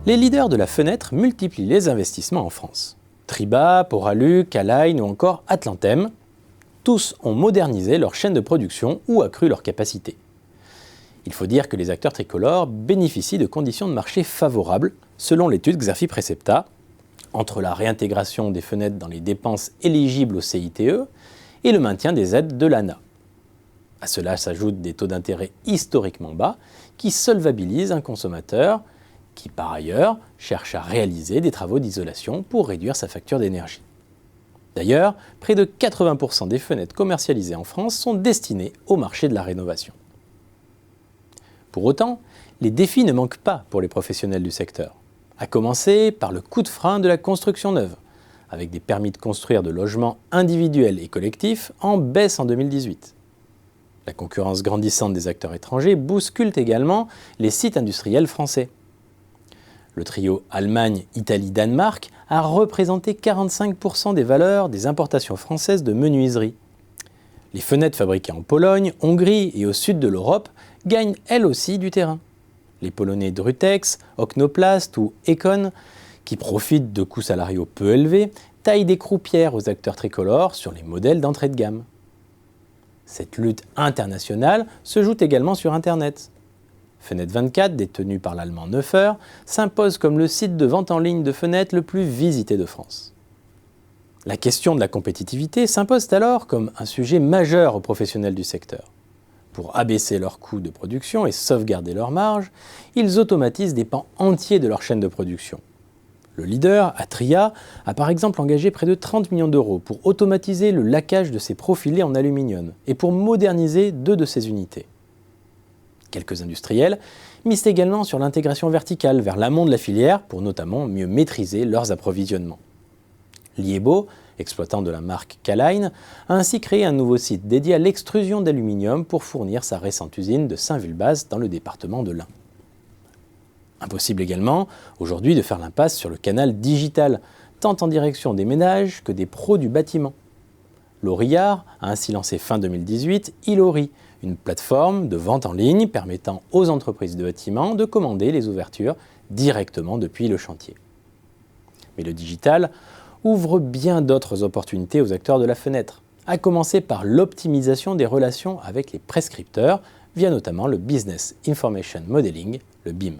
Les leaders de la fenêtre multiplient les investissements en France. Triba, Poraluc, Align ou encore Atlantem, tous ont modernisé leur chaîne de production ou accru leur capacité. Il faut dire que les acteurs tricolores bénéficient de conditions de marché favorables, selon l'étude Xafi-Precepta, entre la réintégration des fenêtres dans les dépenses éligibles au CITE et le maintien des aides de l'ANA. À cela s'ajoutent des taux d'intérêt historiquement bas qui solvabilisent un consommateur qui, par ailleurs, cherche à réaliser des travaux d'isolation pour réduire sa facture d'énergie. D'ailleurs, près de 80% des fenêtres commercialisées en France sont destinées au marché de la rénovation. Pour autant, les défis ne manquent pas pour les professionnels du secteur, à commencer par le coup de frein de la construction neuve, avec des permis de construire de logements individuels et collectifs en baisse en 2018. La concurrence grandissante des acteurs étrangers bouscule également les sites industriels français. Le trio Allemagne, Italie, Danemark a représenté 45% des valeurs des importations françaises de menuiserie. Les fenêtres fabriquées en Pologne, Hongrie et au sud de l'Europe gagnent elles aussi du terrain. Les Polonais Drutex, Oknoplast ou Econ, qui profitent de coûts salariaux peu élevés, taillent des croupières aux acteurs tricolores sur les modèles d'entrée de gamme. Cette lutte internationale se joue également sur Internet. Fenêtre 24, détenu par l'allemand Neuffer, s'impose comme le site de vente en ligne de fenêtres le plus visité de France. La question de la compétitivité s'impose alors comme un sujet majeur aux professionnels du secteur. Pour abaisser leurs coûts de production et sauvegarder leurs marges, ils automatisent des pans entiers de leur chaîne de production. Le leader, Atria, a par exemple engagé près de 30 millions d'euros pour automatiser le laquage de ses profilés en aluminium et pour moderniser 2 de ses unités. Quelques industriels misent également sur l'intégration verticale vers l'amont de la filière pour notamment mieux maîtriser leurs approvisionnements. Liebo, exploitant de la marque Kaline, a ainsi créé un nouveau site dédié à l'extrusion d'aluminium pour fournir sa récente usine de Saint-Vulbas dans le département de l'Ain. Impossible également, aujourd'hui, de faire l'impasse sur le canal digital, tant en direction des ménages que des pros du bâtiment. L'Orillard a ainsi lancé fin 2018 Ilori, une plateforme de vente en ligne permettant aux entreprises de bâtiment de commander les ouvertures directement depuis le chantier. Mais le digital ouvre bien d'autres opportunités aux acteurs de la fenêtre, à commencer par l'optimisation des relations avec les prescripteurs via notamment le Business Information Modeling, le BIM.